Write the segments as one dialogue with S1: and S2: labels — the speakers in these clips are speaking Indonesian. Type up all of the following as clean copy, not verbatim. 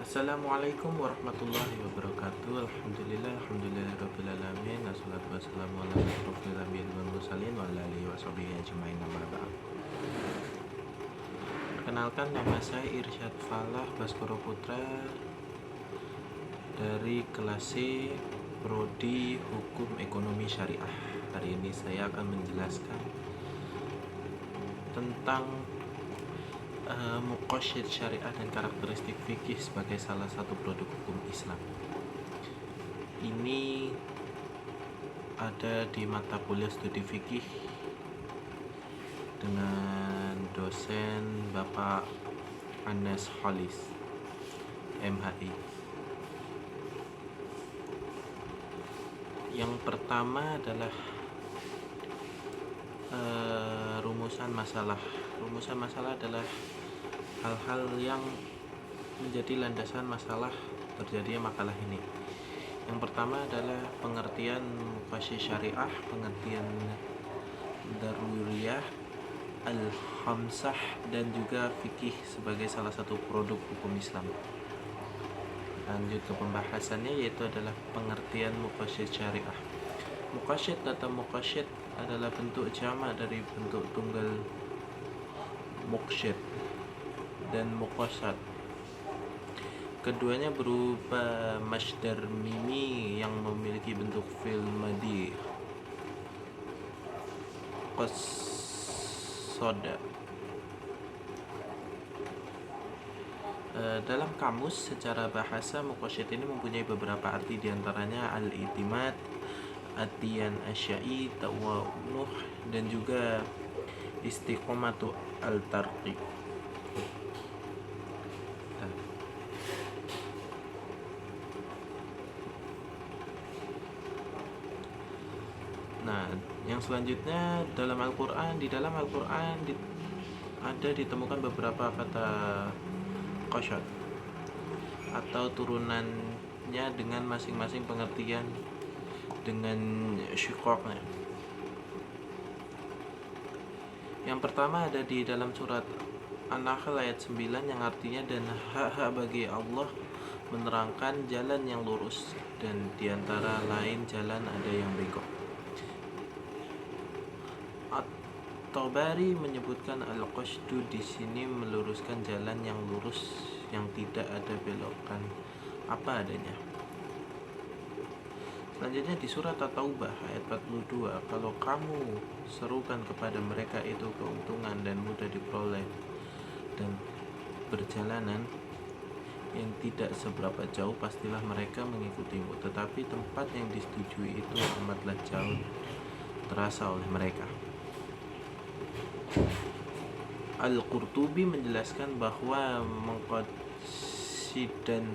S1: Assalamualaikum warahmatullahi wabarakatuh. Alhamdulillahirabbil alamin. Wassalatu wassalamu ala asyrofil anbiya'i wal mursalin wa ala alihi washabihi ajmain amma ba'd. Perkenalkan, nama saya Irsyad Falah Baskoro Putra dari kelas C Prodi Hukum Ekonomi Syariah. Hari ini saya akan menjelaskan tentang muqasyid syariah dan karakteristik fikih sebagai salah satu produk hukum Islam. Ini ada di mata kuliah studi fikih dengan dosen Bapak Anas Holis, MHI. Yang pertama adalah rumusan masalah. Rumusan masalah adalah hal-hal yang menjadi landasan masalah terjadinya makalah ini. Yang pertama adalah pengertian muqasyid syariah, pengertian daruriyah, al-khamsah, dan juga fikih sebagai salah satu produk hukum Islam. Lanjut ke pembahasannya, yaitu adalah pengertian muqasyid syariah. Muqasyid, kata muqasyid adalah bentuk jamak dari bentuk tunggal muqsyid dan muqasyad. Keduanya berupa masdar mimi yang memiliki bentuk fi'il madhi qasada. Dalam kamus secara bahasa, muqasyid ini mempunyai beberapa arti, diantaranya al-i'timad, atiyan asya'i, tawanuh, dan juga istiqomatu al-tarqi. Nah, yang selanjutnya di dalam Al-Quran ada ditemukan beberapa kata qasyad atau turunannya dengan masing-masing pengertian dengan syiqaqnya. Yang pertama ada di dalam surat An-Nahl ayat 9 yang artinya, dan hak-hak bagi Allah menerangkan jalan yang lurus, dan diantara lain jalan ada yang bengkok. At-Tabari menyebutkan al-qasdu di sini meluruskan jalan yang lurus yang tidak ada belokan apa adanya. Selanjutnya di surat At-Taubah ayat 42, kalau kamu serukan kepada mereka itu keuntungan dan mudah diperoleh dan perjalanan yang tidak seberapa jauh, pastilah mereka mengikutimu, tetapi tempat yang disetujui itu amatlah jauh terasa oleh mereka. Al-Qurtubi menjelaskan bahwa muqasyidan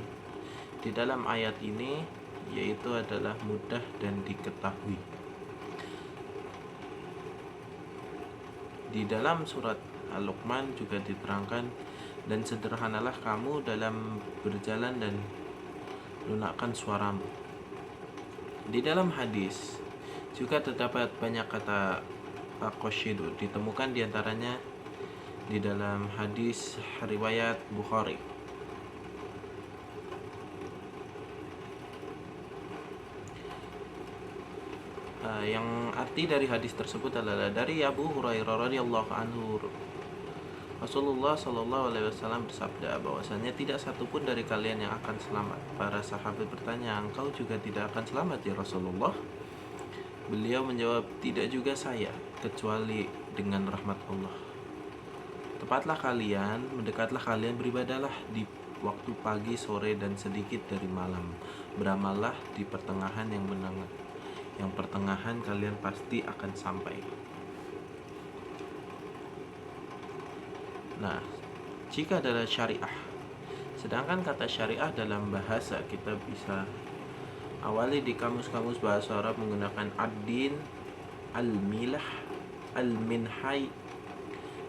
S1: di dalam ayat ini yaitu adalah mudah dan diketahui. Di dalam surat Al-Luqman juga diterangkan, dan sederhanalah kamu dalam berjalan dan lunakkan suaramu. Di dalam hadis juga terdapat banyak kata aqasyidu, ditemukan diantaranya di dalam hadis riwayat Bukhari. Yang arti dari hadis tersebut adalah dari Abu Hurairah radhiyallahu anhu, Rasulullah Shallallahu alaihi wasallam bersabda bahwasanya tidak satupun dari kalian yang akan selamat. Para sahabat bertanya, engkau juga tidak akan selamat ya Rasulullah? Beliau menjawab, tidak juga saya, kecuali dengan rahmat Allah. Mendekatlah kalian, beribadahlah di waktu pagi, sore, dan sedikit dari malam. Beramallah di pertengahan yang pertengahan kalian pasti akan sampai. Nah, jika adalah syariah, sedangkan kata syariah dalam bahasa kita bisa awali di kamus-kamus bahasa Arab menggunakan ad-din, al-milah, al-minhaj,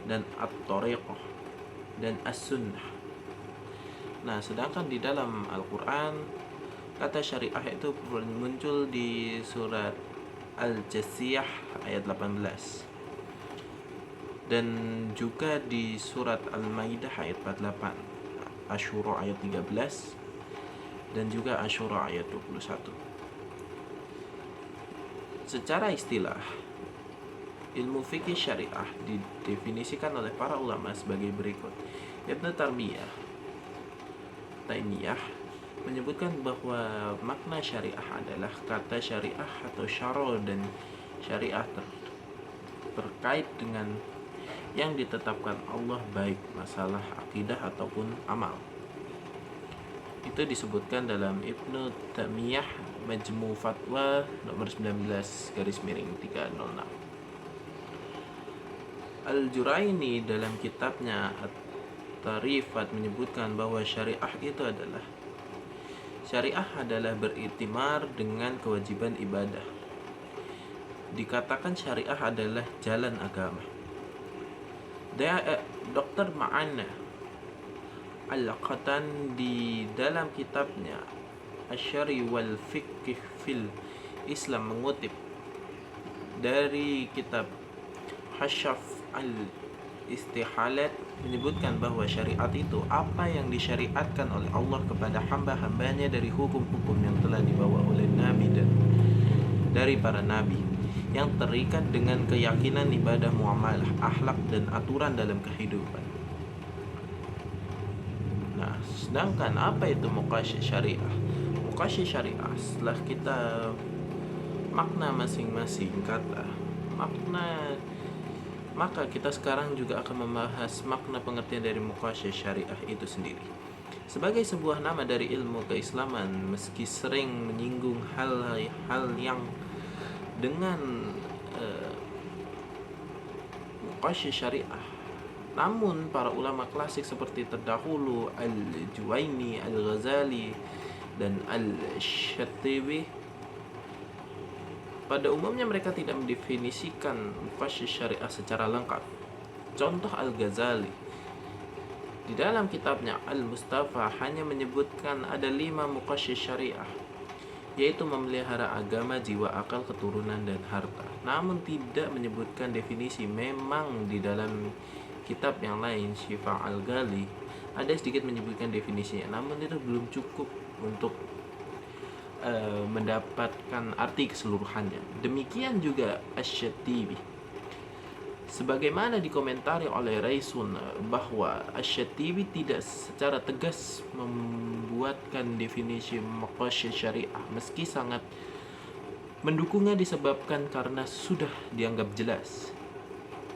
S1: dan at-tariqah, dan as-sunnah. Nah, sedangkan di dalam Al-Quran kata syariah itu muncul di surat Al-Jasiyah ayat 18, dan juga di surat Al-Maidah ayat 48. Asy-Syura ayat 13 dan juga Asy-Syura ayat 21. Secara istilah, ilmu fikih syariah didefinisikan oleh para ulama sebagai berikut. Ibnu Taimiyah menyebutkan bahwa makna syariah adalah kata syariah atau syara dan syariah terkait dengan yang ditetapkan Allah, baik masalah akidah ataupun amal. Itu disebutkan dalam Ibnu Taimiyah Majmu' Fatwa nomor 19/306. Al-Juraini dalam kitabnya At-Tarifat menyebutkan bahwa syariah adalah beriktimar dengan kewajiban ibadah. Dikatakan syariah adalah jalan agama. Dr. Ma'ana Al-Qatan di dalam kitabnya Asy-Syar'i wal Fiqh fil Islam mengutip dari kitab Hasyaf al-Istihalat menyebutkan bahwa syariat itu apa yang disyariatkan oleh Allah kepada hamba-hambanya dari hukum-hukum yang telah dibawa oleh Nabi dan dari para Nabi, yang terikat dengan keyakinan, ibadah, muamalah, akhlak, dan aturan dalam kehidupan. Nah, sedangkan apa itu muqasyid syariah? Muqasyid syariah, setelah kita makna masing-masing kata, maka kita sekarang juga akan membahas makna pengertian dari muqasyid syariah itu sendiri. Sebagai sebuah nama dari ilmu keislaman, meski sering menyinggung hal-hal yang dengan muqasyid syariah, namun para ulama klasik seperti terdahulu Al-Juwaini, Al-Ghazali, dan Al-Syatibi, pada umumnya mereka tidak mendefinisikan muqasyid syariah secara lengkap. Contoh Al-Ghazali di dalam kitabnya Al-Mustafa hanya menyebutkan ada 5 muqasyid syariah, yaitu memelihara agama, jiwa, akal, keturunan, dan harta. Namun tidak menyebutkan definisi. Memang di dalam kitab yang lain, Syifa Al-Ghali, ada sedikit menyebutkan definisinya, namun itu belum cukup untuk mendapatkan arti keseluruhannya. Demikian juga Asy-Syatibi. Sebagaimana dikomentari oleh Raisun bahwa Asy-Syatibi tidak secara tegas membuatkan definisi muqasyid syariah, meski sangat mendukungnya disebabkan karena sudah dianggap jelas.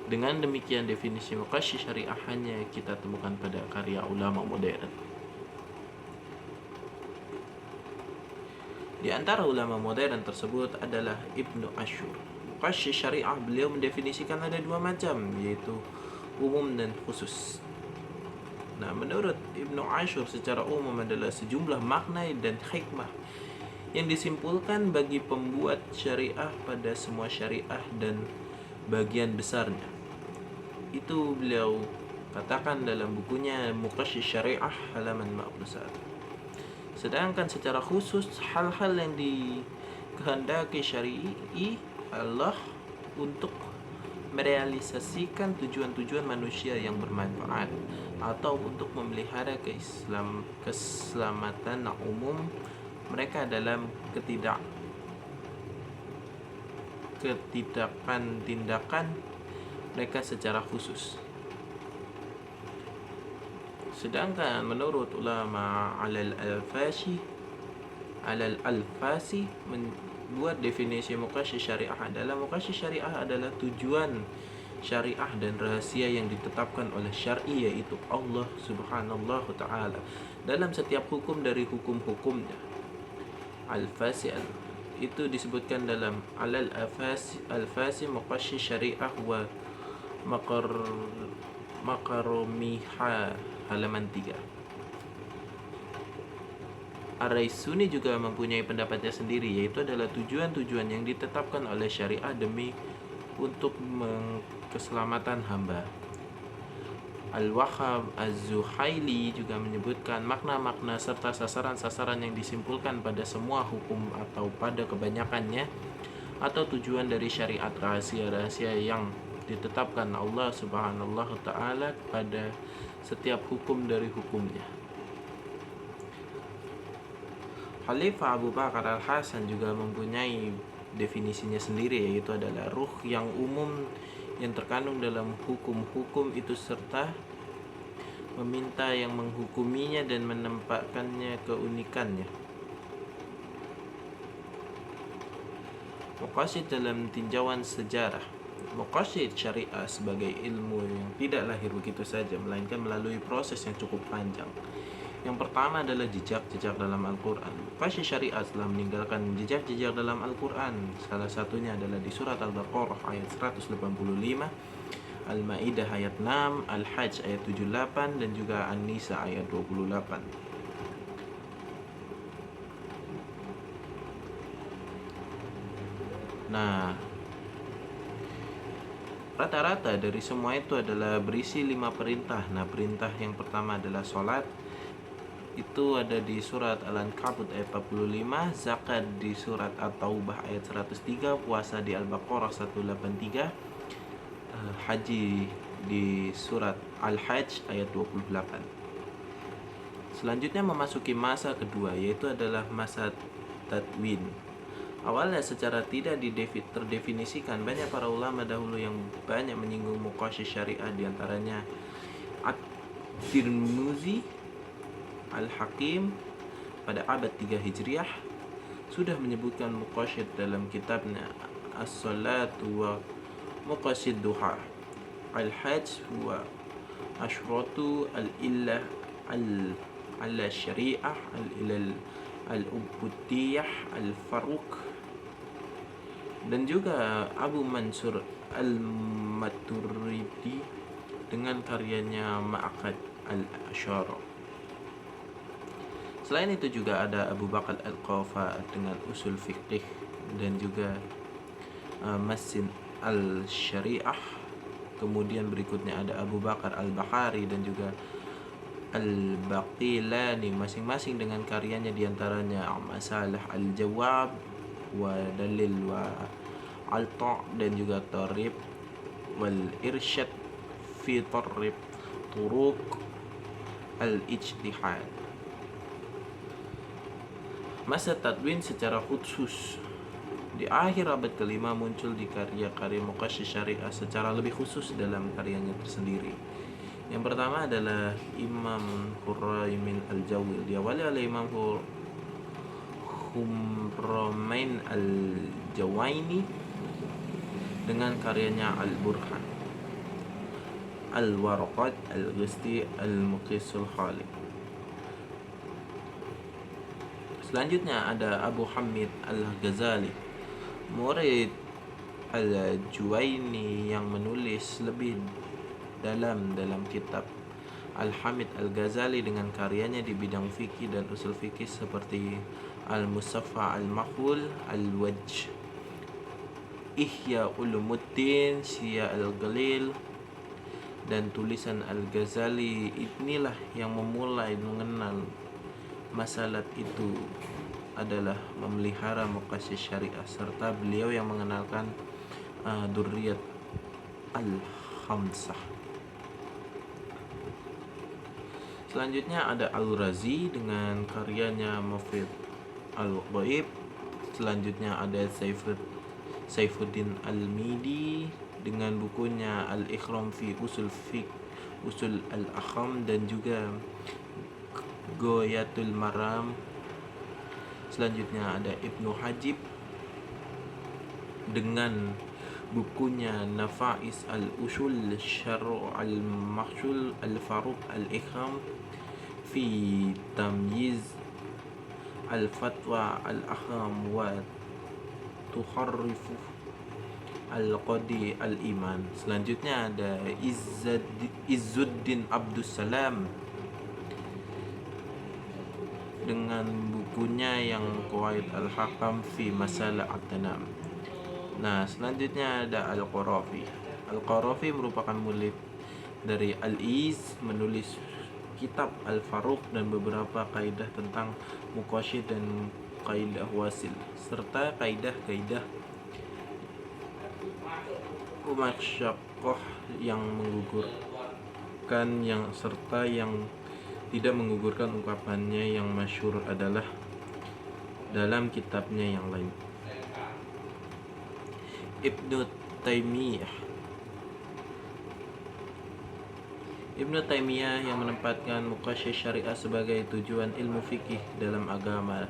S1: Dengan demikian, definisi muqasyid syariah hanya kita temukan pada karya ulama modern. Di antara ulama modern tersebut adalah Ibnu Asyur. Muqasyid syariah, beliau mendefinisikan ada 2 macam, yaitu umum dan khusus. Nah, menurut Ibnu Asyur secara umum adalah sejumlah makna dan hikmah yang disimpulkan bagi pembuat syariah pada semua syariah dan bagian besarnya. Itu beliau katakan dalam bukunya Muqasyid Syariah halaman 41. Sedangkan secara khusus, hal-hal yang dikehendaki syari'i Allah untuk merealisasikan tujuan-tujuan manusia yang bermanfaat atau untuk memelihara keselamatan umum mereka dalam tindakan mereka secara khusus. Sedangkan menurut ulama Al-Alfasi membuat definisi muqasyid syariah adalah tujuan syariah dan rahasia yang ditetapkan oleh syar'i, yaitu Allah Subhanahu Ta'ala dalam setiap hukum dari hukum-hukumnya. Al-Fasi itu disebutkan dalam Al-Fasi muqasyid syariah wa makarumiha halaman 3. Ar-Raisuni juga mempunyai pendapatnya sendiri, yaitu adalah tujuan-tujuan yang ditetapkan oleh syariah demi untuk keselamatan hamba. Al-Wahhab Az-Zuhaili juga menyebutkan makna-makna serta sasaran-sasaran yang disimpulkan pada semua hukum atau pada kebanyakannya, atau tujuan dari syariat, rahasia-rahasia yang ditetapkan Allah Subhanahu Ta'ala pada setiap hukum dari hukumnya. Khalifah Abu Bakar Al-Hasan juga mempunyai definisinya sendiri, yaitu adalah ruh yang umum yang terkandung dalam hukum-hukum itu serta meminta yang menghukuminya dan menempatkannya keunikannya. Maqasid dalam tinjauan sejarah. Maqasid syariah sebagai ilmu yang tidak lahir begitu saja, melainkan melalui proses yang cukup panjang. Yang pertama adalah jejak-jejak dalam Al-Quran. Maqasid syariah telah meninggalkan jejak-jejak dalam Al-Quran. Salah satunya adalah di surat Al-Baqarah ayat 185, Al-Ma'idah ayat 6, Al-Hajj ayat 78, dan juga An-Nisa ayat 28. Nah, rata-rata dari semua itu adalah berisi 5 perintah. Nah, perintah yang pertama adalah sholat, itu ada di surat Al-Ankabut ayat 45, zakat di surat At-Taubah ayat 103, puasa di Al-Baqarah 183, haji di surat Al-Hajj ayat 28. Selanjutnya memasuki masa kedua, yaitu adalah masa tadwin. Awalnya secara tidak terdefinisikan, banyak para ulama dahulu yang banyak menyinggung maqasid syariah, diantaranya At-Tirmizi Al-Hakim pada abad 3 Hijriah sudah menyebutkan maqasid dalam kitabnya As-Salatu wa Maqasid Duha, Al-Hajj wa Ashratu Al-Illah Al Syariah, Al-Ilal Al-Ubudiyah Al-Faruq, dan juga Abu Mansur Al-Maturidi dengan karyanya Ma'aqad Al-Asyara. Selain itu juga ada Abu Bakar Al-Qafa dengan usul fiqh, dan juga Masin Al-Syariah. Kemudian berikutnya ada Abu Bakar Al-Bahari dan juga Al-Baqilani, masing-masing dengan karyanya diantaranya Masalah Al-Jawab wa Dalil wa Alta, dan juga Tarib wal Irsyad fi Tarib Turuq Al-Ijtihad. Masa tadwin secara khusus di akhir abad kelima muncul di karya-karya maqasid syariah secara lebih khusus dalam karyanya tersendiri. Yang pertama adalah Imam Hurraimin Al-Jawil, diawali oleh Imam Humramain Al-Jawaini dengan karyanya Al-Burhan, Al-Waraqat, Al-Ghisti, Al-Muqisul Khaliq. Selanjutnya ada Abu Hamid Al-Ghazali, murid Al-Juwaini, yang menulis lebih dalam kitab Al-Hamid Al-Ghazali dengan karyanya di bidang fikih dan usul fikih seperti Al-Musaffa Al-Mahul, Al-Wajh, Ihya Ulumuddin, Syiah Al-Ghalil, dan tulisan Al-Ghazali inilah yang memulai mengenal masalah itu adalah memelihara maqasid syariah, serta beliau yang mengenalkan Durriyat Al-Khamsah. Selanjutnya ada Al-Razi dengan karyanya Mufid Al-Ghaib. Selanjutnya ada Saifuddin Al-Midi dengan bukunya Al-Ikhram fi Usul Al-Akham, dan juga Ghayatul Maram. Selanjutnya ada Ibnu Hajib dengan bukunya Nafa'is Al-Usul Syar'u Al-Mahsul Al-Faruq Al-Ikhram fi Tamyiz Al-Fatwa Al-Akham wa Tukharrifu Al-Qadi Al-Iman. Selanjutnya ada Izzuddin Abdus Salam dengan bukunya yang Qawaid Al-Hakam fi Masalah At-Tanam. Nah, selanjutnya ada Al-Qarafi. Al-Qarafi merupakan murid dari Al-Iz, menulis kitab Al-Faruq dan beberapa kaidah tentang muqasyid dan kaidah wasil, serta kaidah-kaidah umatsyaqqah yang menggugurkan serta yang tidak menggugurkan. Ungkapannya yang masyhur adalah dalam kitabnya yang lain. Ibnu Taimiyah yang menempatkan muqasyih syariah sebagai tujuan ilmu fikih dalam agama,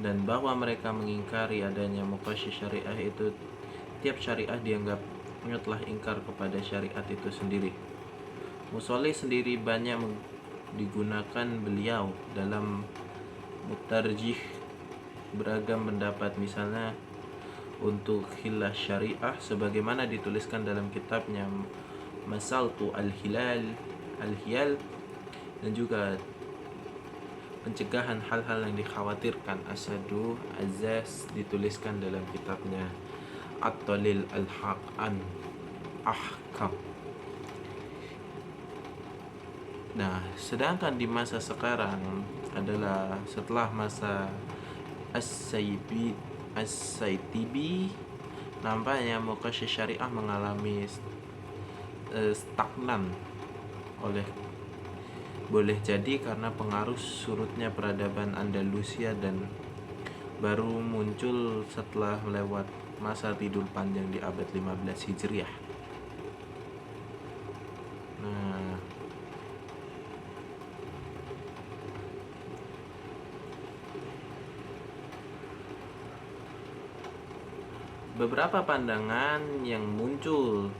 S1: dan bahwa mereka mengingkari adanya muqasyih syariah itu tiap syariah dianggapnya telah ingkar kepada syariat itu sendiri. Musholih sendiri banyak digunakan beliau dalam mutarjih beragam pendapat, misalnya untuk khilaf syariah sebagaimana dituliskan dalam kitabnya Masaltu Al-Hiyal, dan juga pencegahan hal-hal yang dikhawatirkan Asadu Azaz dituliskan dalam kitabnya At-Talil Al-Ahkam. Nah, sedangkan di masa sekarang adalah setelah masa As-Saitibi, nampaknya muqasyih syariah mengalami stagnan boleh jadi karena pengaruh surutnya peradaban Andalusia dan baru muncul setelah melewat masa tidur panjang di abad 15 Hijriah. Nah, beberapa pandangan yang muncul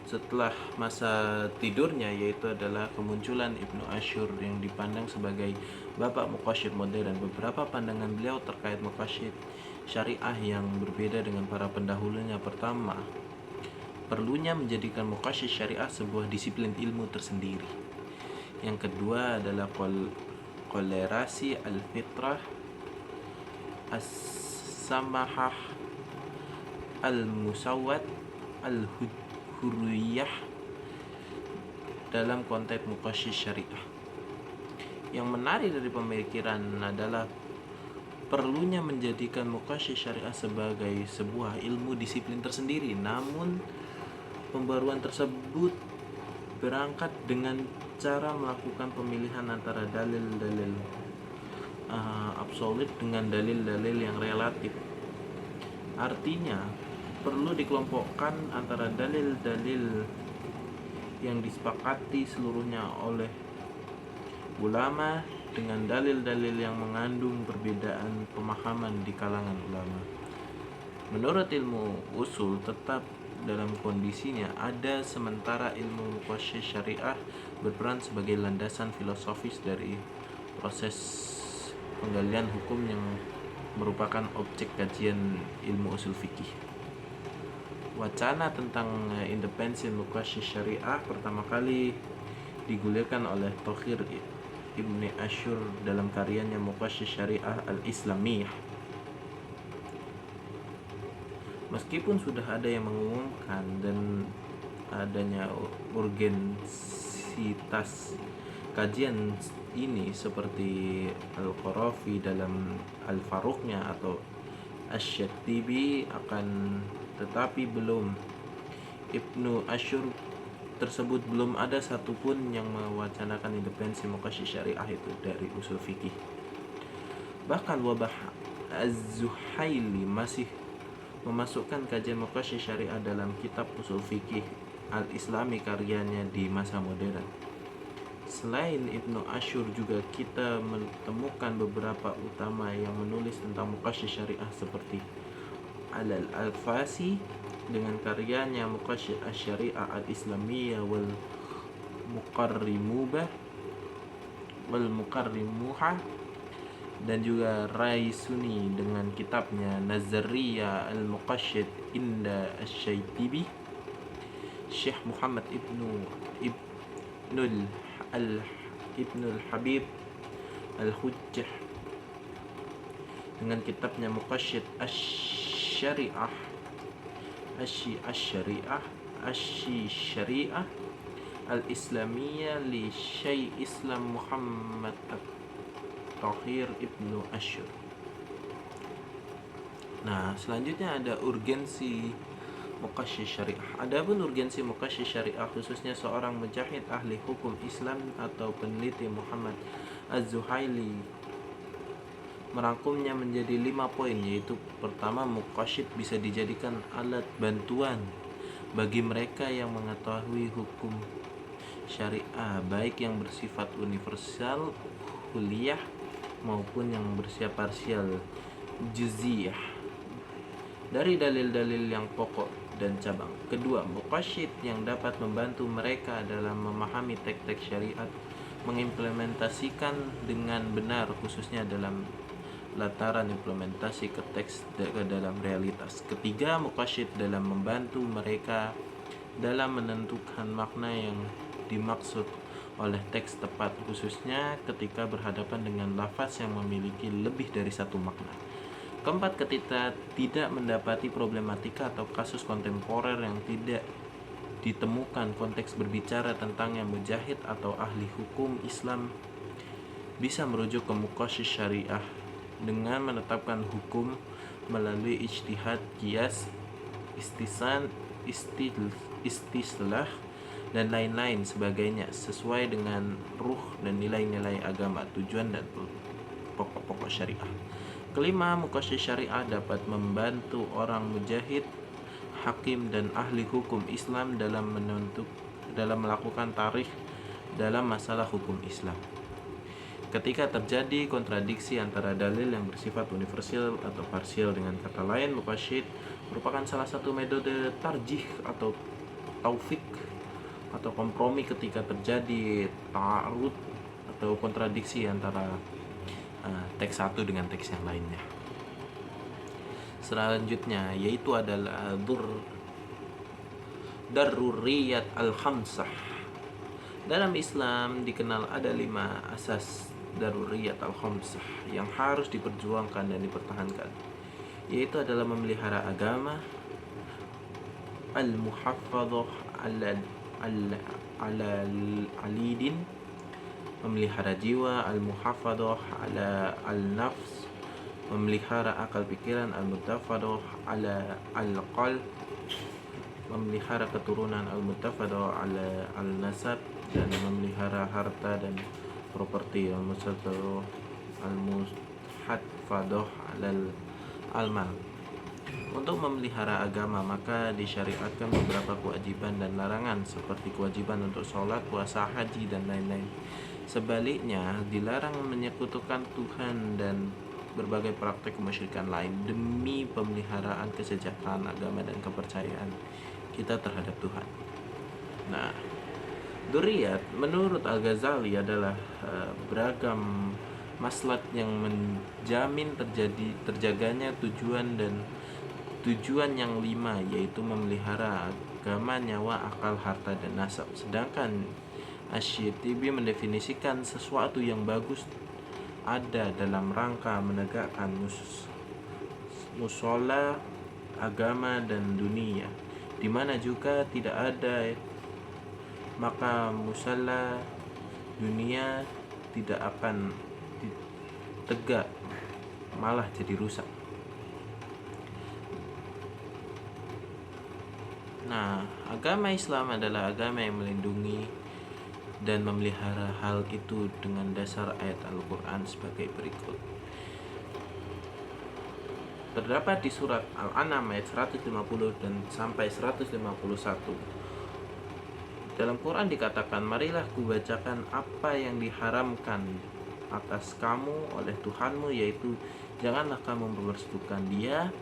S1: setelah masa tidurnya yaitu adalah kemunculan Ibnu Asyur yang dipandang sebagai bapak muqasyid modern. Beberapa pandangan beliau terkait muqasyid syariah yang berbeda dengan para pendahulunya. Pertama, perlunya menjadikan muqasyid syariah sebuah disiplin ilmu tersendiri. Yang kedua adalah kolerasi al-fitrah as-samahah al-musawwat al-hurriyah dalam konteks muqasyid syariah. Yang menarik dari pemikiran adalah perlunya menjadikan muqasyid syariah sebagai sebuah ilmu disiplin tersendiri, namun pembaruan tersebut berangkat dengan cara melakukan pemilihan antara dalil-dalil absolut dengan dalil-dalil yang relatif. Artinya, perlu dikelompokkan antara dalil-dalil yang disepakati seluruhnya oleh ulama dengan dalil-dalil yang mengandung perbedaan pemahaman di kalangan ulama. Menurut ilmu usul, tetap dalam kondisinya ada, sementara ilmu muqasyid syariah berperan sebagai landasan filosofis dari proses penggalian hukum yang merupakan objek kajian ilmu usul fikih. Wacana tentang independensi muqasyid syariah pertama kali digulirkan oleh Tohir Ibn Asyur dalam karyanya Muqasyid Syariah Al-Islamiyah. Meskipun sudah ada yang mengumumkan dan adanya urgensitas kajian ini seperti Al-Qarafi dalam Al-Faruqnya atau Asy-Syatibi, akan tetapi belum Ibnu Asyur tersebut belum ada satupun yang mewacanakan independensi muqasyid syariah itu dari usul fikih. Bahkan Wabah Az-Zuhaili masih memasukkan kajian muqasyid syariah dalam kitab usul fikih Al-Islami karyanya di masa modern. Selain Ibnu Asyur juga kita menemukan beberapa utama yang menulis tentang muqasyid syariah seperti Al-Alfasi dengan karyanya Muqasyid Asy-Syariah Al-Islamiyah wal Muqarrimuha, dan juga Raisuni dengan kitabnya Nazariyah Al-Muqasyid Inda Asy-Syaitibi, Syekh Muhammad Ibnul Habib Al-Hujjah dengan kitabnya Muqasyid Asy-Syariah Al-Islamiyah li Syekh Islam Muhammad At-Tahir Ibnu Asyur. Nah, selanjutnya ada urgensi muqasyid syariah. Adapun urgensi muqasyid syariah khususnya seorang mujahid ahli hukum Islam atau peneliti Muhammad Az-Zuhaili merangkumnya menjadi 5 poin, yaitu pertama, muqasyid bisa dijadikan alat bantuan bagi mereka yang mengetahui hukum syariah, baik yang bersifat universal kuliah maupun yang bersifat parsial juz'iyah dari dalil-dalil yang pokok dan cabang. Kedua, muqasyid yang dapat membantu mereka dalam memahami teks-teks syariat, mengimplementasikan dengan benar, khususnya dalam lataran implementasi ke teks ke dalam realitas. Ketiga, muqasyid dalam membantu mereka dalam menentukan makna yang dimaksud oleh teks tepat, khususnya ketika berhadapan dengan lafaz yang memiliki lebih dari satu makna. Keempat, ketika tidak mendapati problematika atau kasus kontemporer yang tidak ditemukan konteks berbicara tentang yang mujahid atau ahli hukum Islam, bisa merujuk ke muqasyid syariah dengan menetapkan hukum melalui ijtihad, qiyas, istisan, istislah, dan lain-lain sebagainya sesuai dengan ruh dan nilai-nilai agama, tujuan dan pokok-pokok syariah. Kelima, muqasyid syariah dapat membantu orang mujahid, hakim, dan ahli hukum Islam dalam melakukan tarikh dalam masalah hukum Islam. Ketika terjadi kontradiksi antara dalil yang bersifat universal atau parsial, dengan kata lain, muqasyid merupakan salah satu metode tarjih atau taufik atau kompromi ketika terjadi ta'arud atau kontradiksi antara teks satu dengan teks yang lainnya. Selanjutnya yaitu adalah daruriyat al-khamsah. Dalam Islam dikenal ada 5 asas daruriyat al-khamsah yang harus diperjuangkan dan dipertahankan, yaitu adalah memelihara agama, al-muhafadzah al-alidin, memelihara jiwa, al-muhafadzah ala al-nafs, memelihara akal pikiran, al-mutafadzah ala al-qalb, memelihara keturunan, al-mutafadzah ala al-nasab, dan memelihara harta dan properti, al-muhafadzah al-mal. Untuk memelihara agama maka disyariatkan beberapa kewajiban dan larangan, seperti kewajiban untuk sholat, puasa, haji, dan lain-lain. Sebaliknya, dilarang menyekutukan Tuhan dan berbagai praktek kemusyrikan lain demi pemeliharaan kesejahteraan agama dan kepercayaan kita terhadap Tuhan. Nah, Duriyat menurut Al-Ghazali adalah beragam maslahat yang menjamin terjaganya tujuan yang 5, yaitu memelihara agama, nyawa, akal, harta, dan nasab. Sedangkan Asy-Syatibi mendefinisikan sesuatu yang bagus ada dalam rangka menegakkan musola, agama, dan dunia, di mana juga tidak ada, maka musalla dunia tidak akan tegak, malah jadi rusak. Nah, agama Islam adalah agama yang melindungi dan memelihara hal itu dengan dasar ayat Al-Quran sebagai berikut. Terdapat di surat Al-An'am ayat 150 dan sampai 151. Dalam Quran dikatakan, marilah kubacakan apa yang diharamkan atas kamu oleh Tuhanmu, yaitu janganlah kamu mempersekutukan Dia,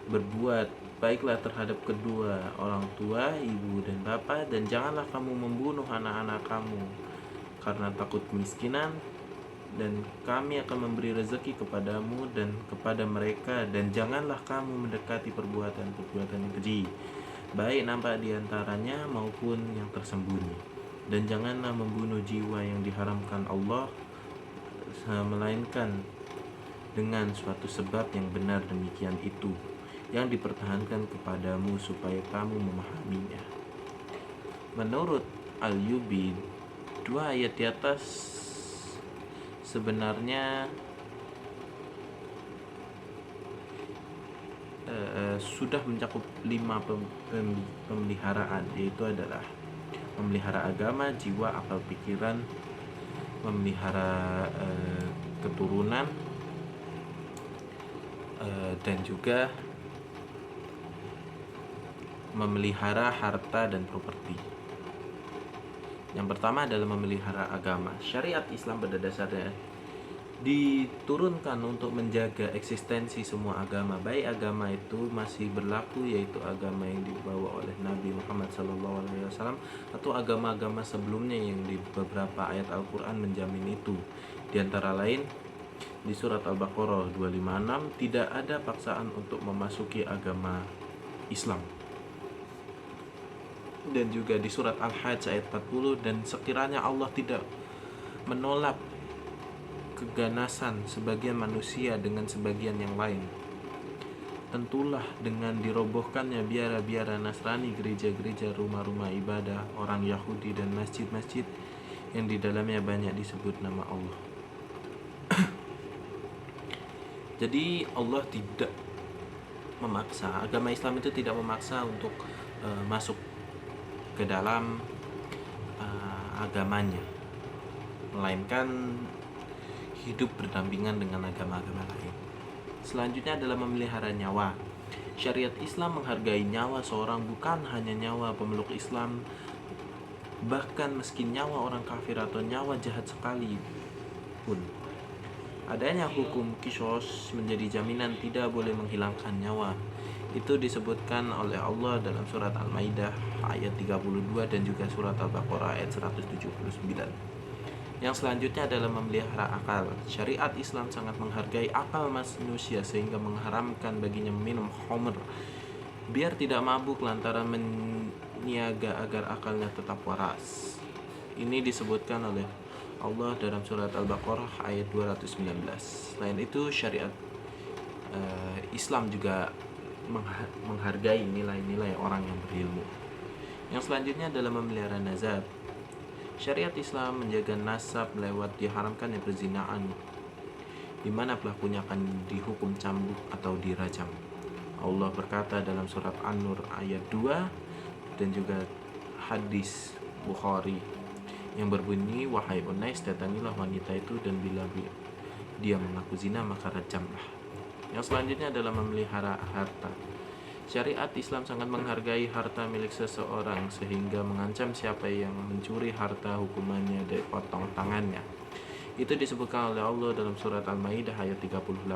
S1: berbuat baiklah terhadap kedua orang tua, ibu dan bapa, dan janganlah kamu membunuh anak-anak kamu karena takut kemiskinan, dan kami akan memberi rezeki kepadamu dan kepada mereka, dan janganlah kamu mendekati perbuatan-perbuatan yang keji, baik nampak di antaranya maupun yang tersembunyi, dan janganlah membunuh jiwa yang diharamkan Allah melainkan dengan suatu sebab yang benar, demikian itu yang dipertahankan kepadamu supaya kamu memahaminya. Menurut Al-Yubi, 2 ayat di atas sebenarnya sudah mencakup 5 pemeliharaan, yaitu adalah memelihara agama, jiwa, akal pikiran, memelihara keturunan, dan juga memelihara harta dan properti. Yang pertama adalah memelihara agama. Syariat Islam pada dasarnya diturunkan untuk menjaga eksistensi semua agama, baik agama itu masih berlaku, yaitu agama yang dibawa oleh Nabi Muhammad SAW, atau agama-agama sebelumnya yang di beberapa ayat Al-Quran menjamin itu. Di antara lain, di surat Al-Baqarah 256, tidak ada paksaan untuk memasuki agama Islam. Dan juga di surat Al-Hajj ayat 40, dan sekiranya Allah tidak menolak keganasan sebagian manusia dengan sebagian yang lain, tentulah dengan dirobohkannya biara-biara Nasrani, gereja-gereja, rumah-rumah ibadah orang Yahudi, dan masjid-masjid yang di dalamnya banyak disebut nama Allah. Jadi Allah tidak memaksa, agama Islam itu tidak memaksa untuk masuk ke dalam agamanya, melainkan hidup berdampingan dengan agama-agama lain. Selanjutnya adalah memelihara nyawa. Syariat Islam menghargai nyawa seorang, bukan hanya nyawa pemeluk Islam, bahkan meski nyawa orang kafir atau nyawa jahat sekali pun. Adanya hukum qisas menjadi jaminan tidak boleh menghilangkan nyawa. Itu disebutkan oleh Allah dalam surat Al-Maidah ayat 32 dan juga surat Al-Baqarah ayat 179. Yang selanjutnya adalah memelihara akal. Syariat Islam sangat menghargai akal manusia sehingga mengharamkan baginya meminum khamr, biar tidak mabuk lantaran meniaga agar akalnya tetap waras. Ini disebutkan oleh Allah dalam surat Al-Baqarah ayat 219. Selain itu, syariat Islam juga menghargai nilai-nilai orang yang berilmu. Yang selanjutnya adalah memelihara nazab. Syariat Islam menjaga nasab lewat diharamkannya perzinaan, di mana pelakunya akan dihukum cambuk atau dirajam. Allah berkata dalam surat An-Nur ayat 2 dan juga hadis Bukhari yang berbunyi, wahai Unais, datangilah wanita itu, dan bila dia mengaku zina maka rajamlah. Yang selanjutnya adalah memelihara harta. Syariat Islam sangat menghargai harta milik seseorang sehingga mengancam siapa yang mencuri harta hukumannya dipotong tangannya. Itu disebutkan oleh Allah dalam surat Al-Maidah ayat 38.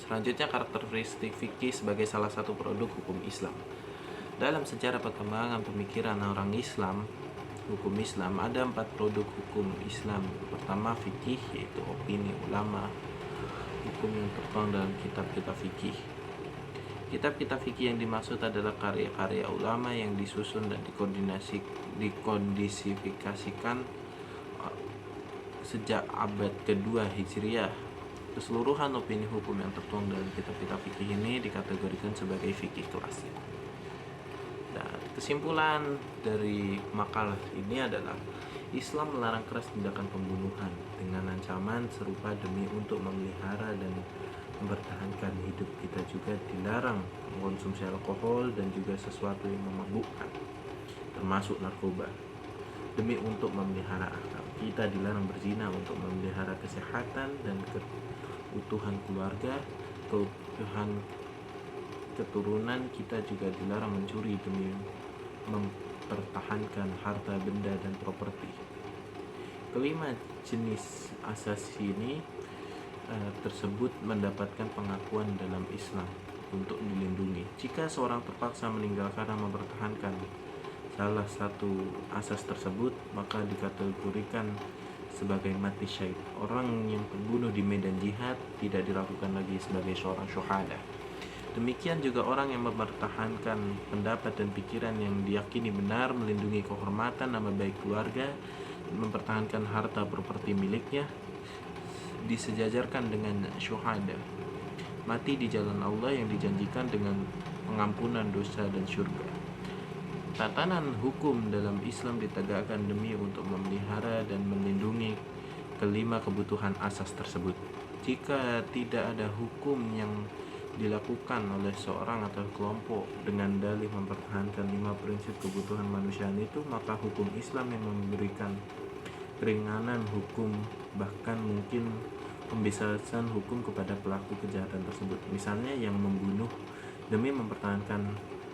S1: Selanjutnya, karakteristik fikih sebagai salah satu produk hukum Islam. Dalam sejarah perkembangan pemikiran orang Islam, hukum Islam, ada 4 produk hukum Islam. Pertama, fikih, yaitu opini ulama, hukum yang tertuang dalam kitab-kitab fikih. Kitab-kitab fikih yang dimaksud adalah karya-karya ulama yang disusun dan dikondisifikasikan sejak abad kedua Hijriah. Keseluruhan opini hukum yang tertuang dalam kitab-kitab fikih ini dikategorikan sebagai fikih klasik. Dan kesimpulan dari makalah ini adalah Islam melarang keras tindakan pembunuhan dengan ancaman serupa demi untuk memelihara dan mempertahankan hidup. Kita juga dilarang mengkonsumsi alkohol dan juga sesuatu yang memabukkan, termasuk narkoba, demi untuk memelihara akal. Kita dilarang berzina untuk memelihara kesehatan dan keutuhan keluarga, keutuhan keturunan. Kita juga dilarang mencuri demi mempertahankan harta benda dan properti. Kelima jenis asasi ini tersebut mendapatkan pengakuan dalam Islam untuk dilindungi. Jika seorang terpaksa meninggal karena mempertahankan salah satu asas tersebut, maka dikategorikan sebagai mati syahid. Orang yang terbunuh di medan jihad tidak dilakukan lagi sebagai seorang syuhada. Demikian juga orang yang mempertahankan pendapat dan pikiran yang diyakini benar, melindungi kehormatan nama baik keluarga, mempertahankan harta properti miliknya, disejajarkan dengan syuhada, mati di jalan Allah yang dijanjikan dengan pengampunan dosa dan surga. Tatanan hukum dalam Islam ditegakkan demi untuk memelihara dan melindungi kelima kebutuhan asas tersebut. Jika tidak ada hukum yang dilakukan oleh seorang atau kelompok dengan dalih mempertahankan 5 prinsip kebutuhan manusia itu, maka hukum Islam yang memberikan keringanan hukum, bahkan mungkin pembebasan hukum kepada pelaku kejahatan tersebut. Misalnya yang membunuh demi mempertahankan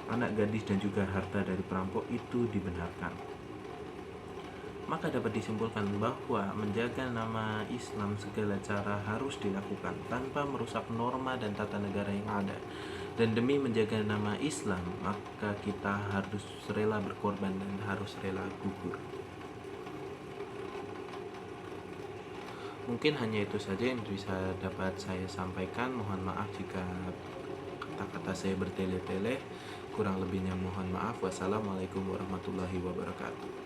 S1: anak gadis dan juga harta dari perampok itu dibenarkan. Maka dapat disimpulkan bahwa menjaga nama Islam segala cara harus dilakukan tanpa merusak norma dan tata negara yang ada. Dan demi menjaga nama Islam, maka kita harus rela berkorban dan harus rela gugur. Mungkin hanya itu saja yang bisa dapat saya sampaikan. Mohon maaf jika kata-kata saya bertele-tele. Kurang lebihnya mohon maaf. Wassalamualaikum warahmatullahi wabarakatuh.